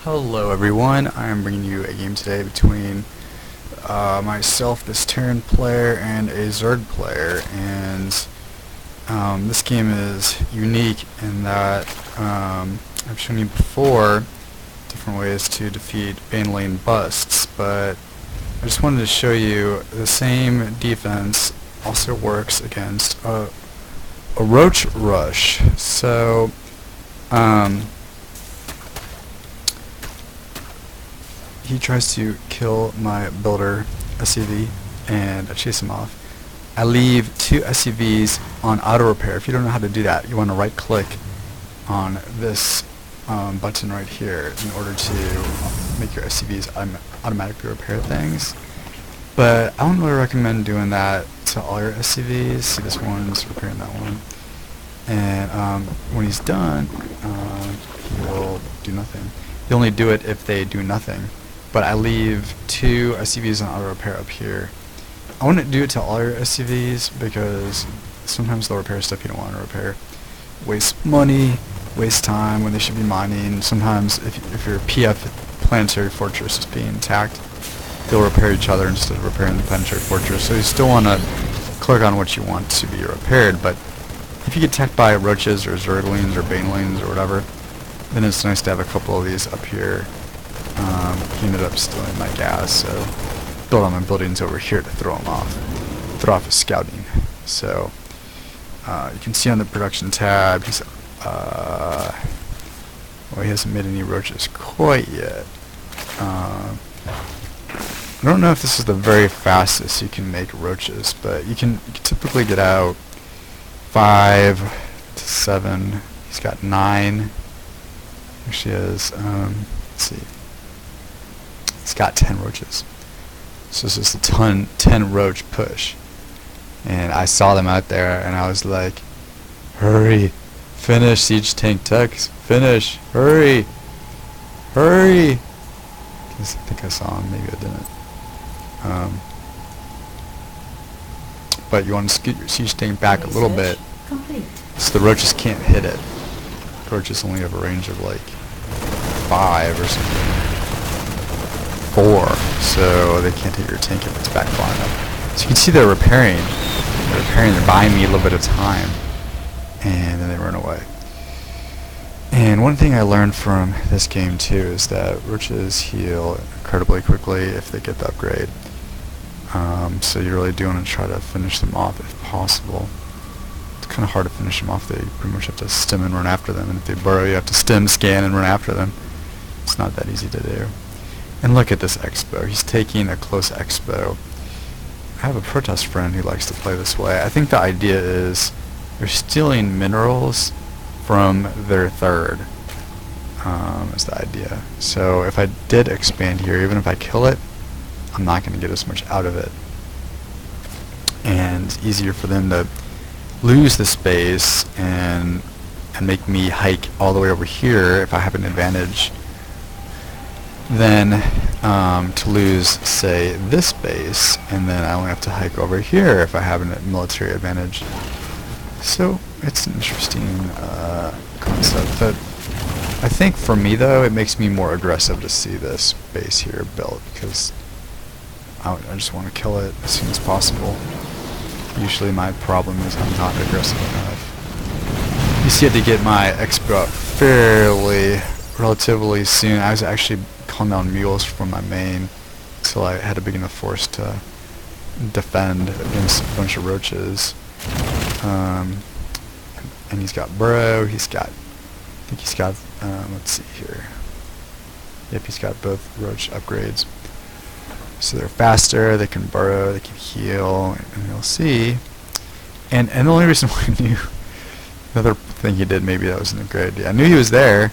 Hello everyone, I am bringing you a game today between myself, this Terran player, and a Zerg player, and this game is unique in that I've shown you before different ways to defeat Bane Lane busts, but I just wanted to show you the same defense also works against a roach rush. So he tries to kill my builder SCV and I chase him off. I leave two SCVs on auto repair. If you don't know how to do that, you want to right click on this button right here in order to make your SCVs automatically repair things. But I don't really recommend doing that to all your SCVs. See, this one's repairing that one. And when he's done, he will do nothing. You only do it if they do nothing. But I leave two SCVs on auto repair up here. I wouldn't do it to all your SCVs because sometimes they'll repair stuff you don't want to repair. Waste money, waste time when they should be mining. Sometimes if your PF planetary fortress is being attacked, they'll repair each other instead of repairing the planetary fortress. So you still want to click on what you want to be repaired. But if you get attacked by roaches or zerglings or banelings or whatever, then it's nice to have a couple of these up here. He ended up stealing my gas, so built on my buildings over here to throw him off. Throw off his scouting. So you can see on the production tab, he's well, he hasn't made any roaches quite yet. I don't know if this is the very fastest you can make roaches, but you can typically get out 5 to 7. He's got 9. Here she is. Let's see. He's got 10 roaches. So this is a 10 roach push. And I saw them out there and I was like, hurry, finish siege tank techs, finish, hurry, hurry. I think I saw him, maybe I didn't. But you want to scoot your siege tank back a little bit so the roaches can't hit it. Roaches only have a range of like 5 or something. 4, so they can't hit your tank if it's back far enough. So you can see they're repairing. They're buying me a little bit of time, and then they run away. And one thing I learned from this game too is that roaches heal incredibly quickly if they get the upgrade. So you really do want to try to finish them off if possible. It's kind of hard to finish them off. They pretty much have to stim and run after them, and if they burrow, you have to stim, scan, and run after them. It's not that easy to do. And look at this expo. He's taking a close expo. I have a protest friend who likes to play this way. I think the idea is they're stealing minerals from their third. Is the idea. So if I did expand here, even if I kill it, I'm not going to get as much out of it. And it's easier for them to lose the space and make me hike all the way over here if I have an advantage than to lose, say, this base, and then I only have to hike over here if I have a military advantage. So it's an interesting concept. But I think for me, though, it makes me more aggressive to see this base here built, because I just want to kill it as soon as possible. Usually my problem is I'm not aggressive enough. You see, I had to get my expo up relatively soon. I was actually calling down mules from my main until I had a big enough force to defend against a bunch of roaches. And he's got burrow, I think he's got, let's see here. Yep, he's got both roach upgrades. So they're faster, they can burrow, they can heal, and you'll see. And the only reason why I knew, another thing he did, maybe that wasn't a great idea. I knew he was there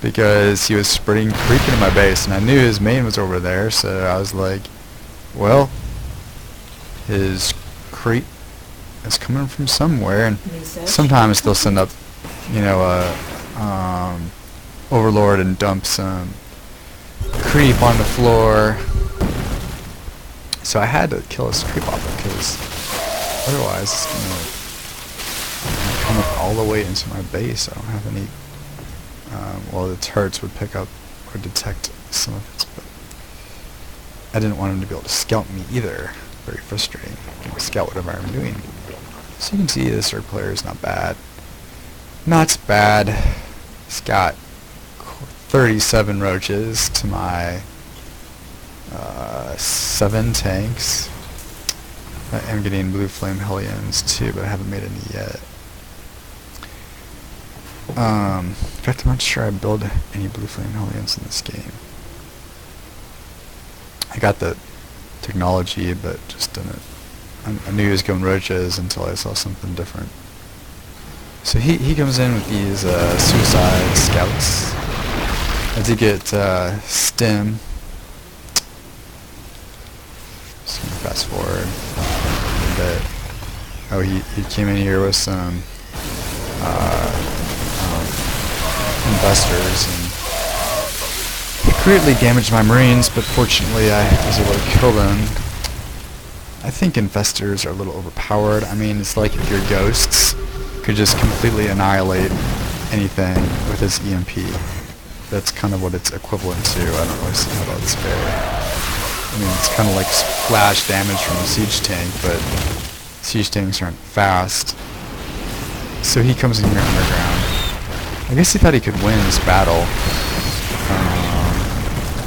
because he was spreading creeping in my base, and I knew his main was over there, so I was like, well, his creep is coming from somewhere, and sometimes they'll send up, you know, overlord and dump some creep on the floor. So I had to kill his creep off because otherwise it's gonna come up all the way into my base. I don't have any well, the turrets would pick up would detect some of it, but I didn't want him to be able to scout me either. Very frustrating. He can scout whatever I'm doing. So you can see this third player is not bad. Not bad. He's got 37 roaches to my 7 tanks. I am getting blue flame hellions too, but I haven't made any yet. In fact, I'm not sure I build any blue flame hellions in this game. I got the technology, but just didn't. I knew he was going roaches until I saw something different. So he comes in with these suicide scouts. I did get stim. Just gonna fast forward a bit. Oh, he came in here with some investors, and he greatly damaged my marines, but fortunately I was able to kill them. I think investors are a little overpowered. I mean, it's like if your ghosts could just completely annihilate anything with his EMP. That's kind of what it's equivalent to. I don't really see how that's fair. I mean, it's kind of like splash damage from a siege tank, but siege tanks aren't fast. So he comes in here underground. I guess he thought he could win this battle.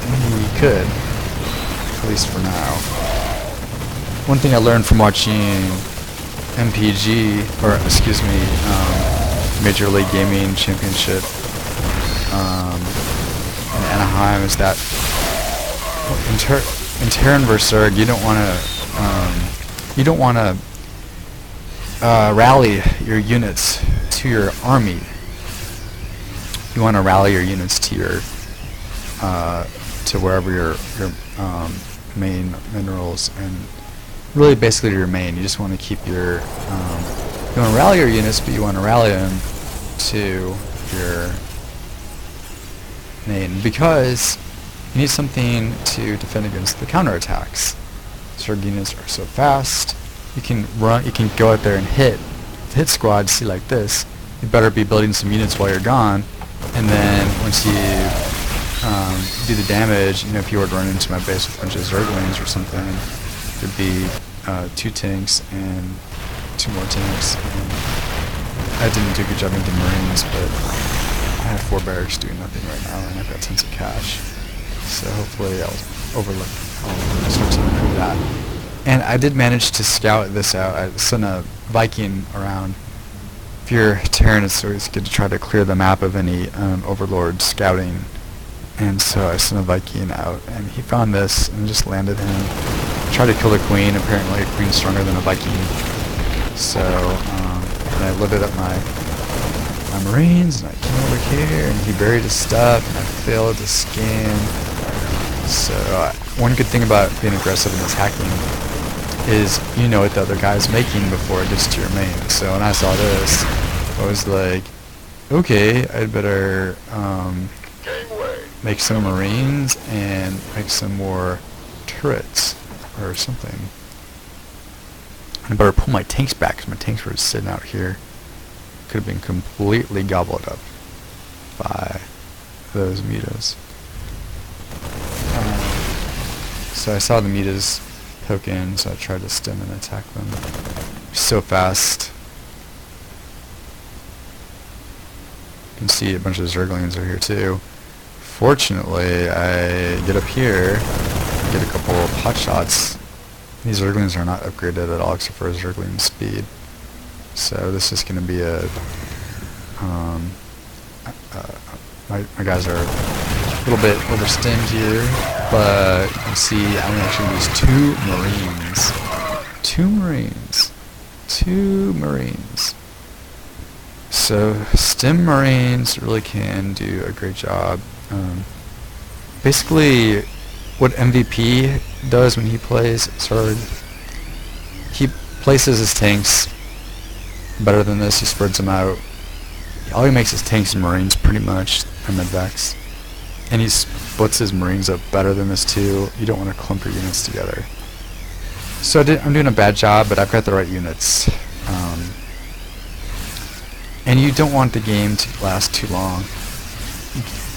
And he could, at least for now. One thing I learned from watching MPG, or excuse me, Major League Gaming Championship in Anaheim, is that in Terran vs. Zerg, you don't want to rally your units to your army. You want to rally your units to your to wherever your main minerals, and really basically to your main. You just want to keep your you want to rally your units, but you want to rally them to your main, because you need something to defend against the counterattacks. Zerg units are so fast. You can run. You can go out there and hit squads. See, like this. You better be building some units while you're gone, and then once you do the damage, you know, if you were to run into my base with a bunch of Zerglings or something, there'd be 2 tanks and 2 more tanks. And I didn't do a good job making Marines, but I have 4 barracks doing nothing right now, and I've got tons of cash. So hopefully I'll start to improve that. And I did manage to scout this out. I sent a Viking around. If you're Terran, it's always good to try to clear the map of any overlord scouting. And so I sent a Viking out, and he found this and just landed him. Tried to kill the queen. Apparently a queen's stronger than a Viking. So and I loaded up my marines, and I came over here, and he buried his stuff, and I failed to scan. So one good thing about being aggressive and attacking is you know what the other guy's making before it gets to your main. So when I saw this, I was like, okay, I'd better make some marines and make some more turrets or something. I better pull my tanks back, because my tanks were just sitting out here. Could have been completely gobbled up by those mutas. So I saw the mutas poke in, so I tried to stem and attack them. So fast. You can see a bunch of Zerglings are here too. Fortunately, I get up here, get a couple of pot shots. These Zerglings are not upgraded at all except for Zergling speed. So this is going to be a... my guys are a little bit overstimmed here, but you can see I'm going to actually use 2 Marines. 2 Marines. So stim Marines really can do a great job. Basically, what MVP does when he plays Zerg, he places his tanks better than this. He spreads them out. All he makes is tanks and Marines, pretty much, and medvacs. And he splits his Marines up better than this too. You don't want to clump your units together. So I'm doing a bad job, but I've got the right units. And you don't want the game to last too long.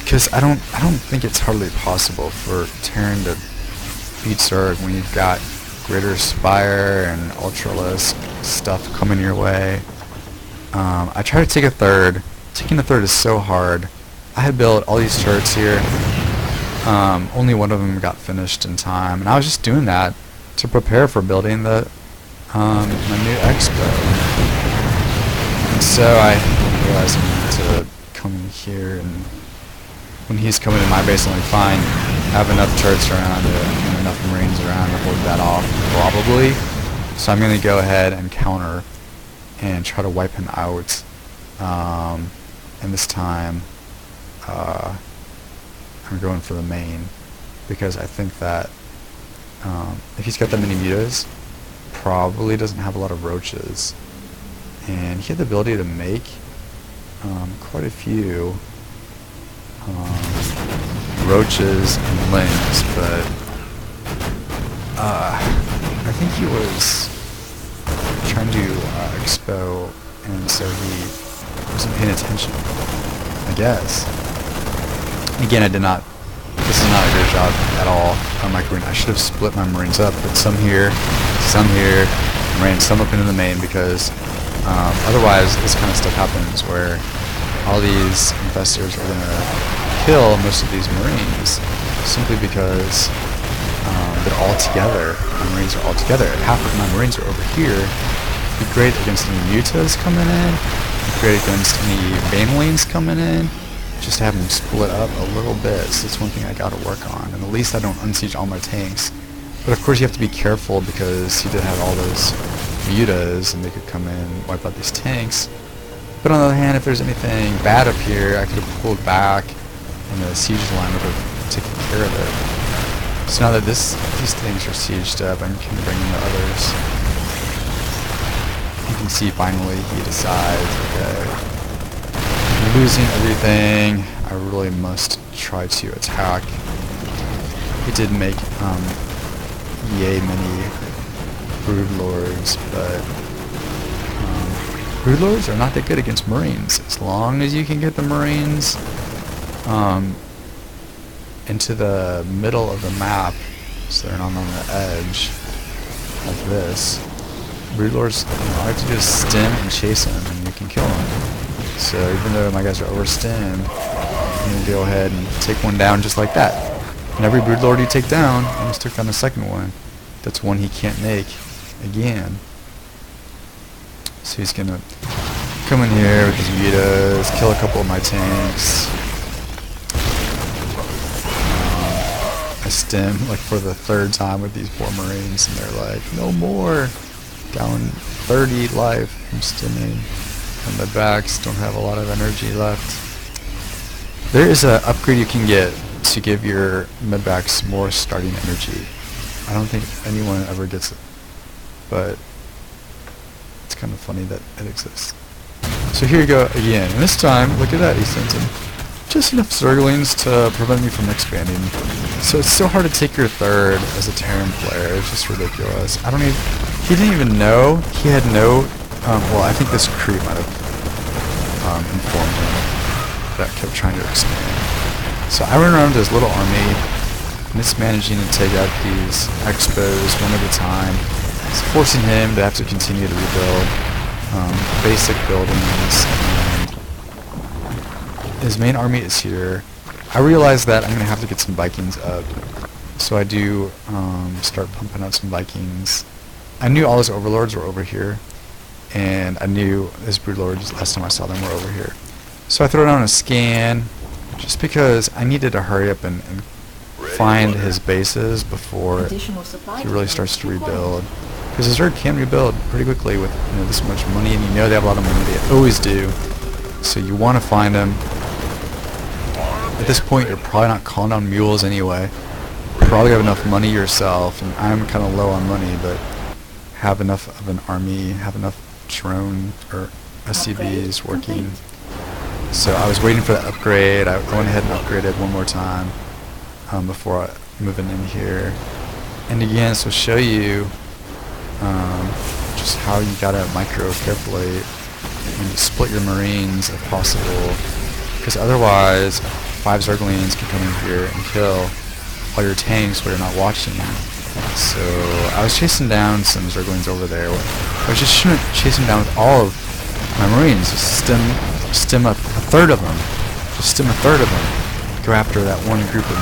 because I don't think it's hardly possible for Terran to beat Zerg when you've got Greater Spire and Ultralisk stuff coming your way. I try to take a third. Taking a third is so hard. I had built all these turrets here. Only one of them got finished in time, and I was just doing that to prepare for building the my new expo. And so I realized I need to come in here, and when he's coming in my base, only fine. I have enough turrets around it and enough Marines around to hold that off, probably. So I'm going to go ahead and counter and try to wipe him out. And this time, I'm going for the main, because I think that if he's got that many mutas, probably doesn't have a lot of roaches, and he had the ability to make quite a few roaches and lings, but I think he was trying to expo, and so he wasn't paying attention, I guess. Again, this is not a good job at all on my Marine. I should have split my Marines up, put some here, and ran some up into the main, because otherwise this kind of stuff happens where all these infestors are going to kill most of these Marines simply because they're all together. My Marines are all together. Half of my Marines are over here. It'd be great against any mutas coming in. It'd be great against any banelings coming in. Just to have them split up a little bit. So that's one thing I gotta work on. And at least I don't unsiege all my tanks. But of course you have to be careful, because he did have all those mutas and they could come in and wipe out these tanks. But on the other hand, if there's anything bad up here, I could have pulled back and the siege line would have taken care of it. So now that these things are sieged up, I can bring in the others. You can see finally he decides, okay, losing everything, I really must try to attack. He did make yay many broodlords, but broodlords are not that good against Marines. As long as you can get the Marines into the middle of the map, so they're not on the edge like this. Broodlords, all I have to do is stim and chase them, and you can kill them. So even though my guys are overstimmed, you can go ahead and take one down just like that. And every broodlord you take down, I just took down the second one. That's one he can't make again. So he's gonna come in here with his mutas, kill a couple of my tanks. I stim like for the third time with these poor Marines, and they're like, no more. Down 30 life from stimming. And the backs don't have a lot of energy left. There is an upgrade you can get to give your midbacks more starting energy. I don't think anyone ever gets it, but it's kind of funny that it exists. So here you go again, and this time, look at that, he sent him just enough Zerglings to prevent me from expanding. So it's so hard to take your third as a Terran player, it's just ridiculous. He didn't even know, he had no well, I think this creep might have informed him that kept trying to expand. So I run around with this little army, mismanaging to take out these expos one at a time. It's forcing him to have to continue to rebuild basic buildings. And his main army is here. I realize that I'm going to have to get some Vikings up. So I do start pumping out some Vikings. I knew all his overlords were over here. And I knew his broodlords, last time I saw them, were over here. So I throw down a scan, just because I needed to hurry up and find his bases before he really starts to rebuild. Because his Zerg can rebuild pretty quickly with this much money, and they have a lot of money, they always do. So you want to find them. At this point, you're probably not calling on mules anyway. You probably have enough money yourself, and I'm kind of low on money, but have enough of an army, have enough drone or SCVs working. So I was waiting for that upgrade. I went ahead and upgraded one more time before moving in here. And again, so show you just how you gotta micro carefully and split your Marines if possible, because otherwise 5 Zerglings can come in here and kill all your tanks while you're not watching. So I was chasing down some Zerglings over there. I was just chasing down with all of my Marines. Just stim a third of them. Just stim a third of them. Go after that one group of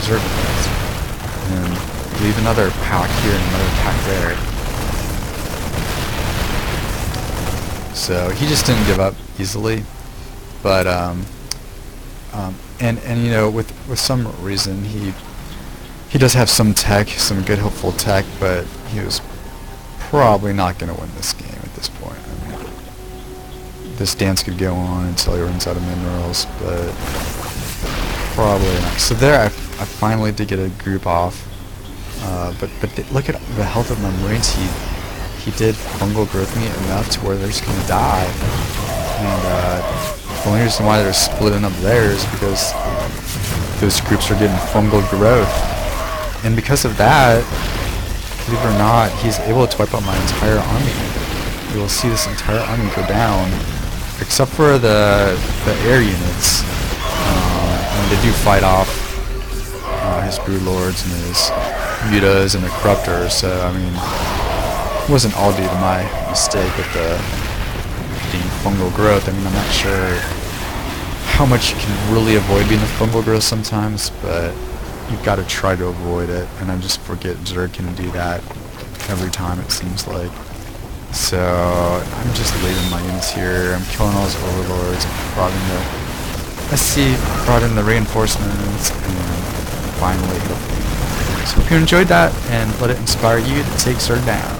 Zerglings. And leave another pack here and another pack there. So he just didn't give up easily. But and you know, with some reason he does have some tech, some good helpful tech, but he was probably not going to win this game at this point. I mean, this dance could go on until he runs out of minerals, but probably not. So there, I finally did get a group off, but look at the health of my Marines. He did fungal growth me enough to where they're just going to die, and the only reason why they're splitting up there is because those groups are getting fungal growth. And because of that, believe it or not, he's able to wipe out my entire army. You will see this entire army go down, except for the air units. And they do fight off his brood lords and his mutas and the corruptors. So I mean, it wasn't all due to my mistake with the fungal growth. I mean, I'm not sure how much you can really avoid being the fungal growth sometimes, but you've got to try to avoid it, and I just forget Zerg can do that every time, it seems like. So I'm just leaving my units here. I'm killing all his overlords. I'm prodding the SC, prodding the reinforcements, and finally, hopefully. So hope you enjoyed that, and let it inspire you to take Zerg down.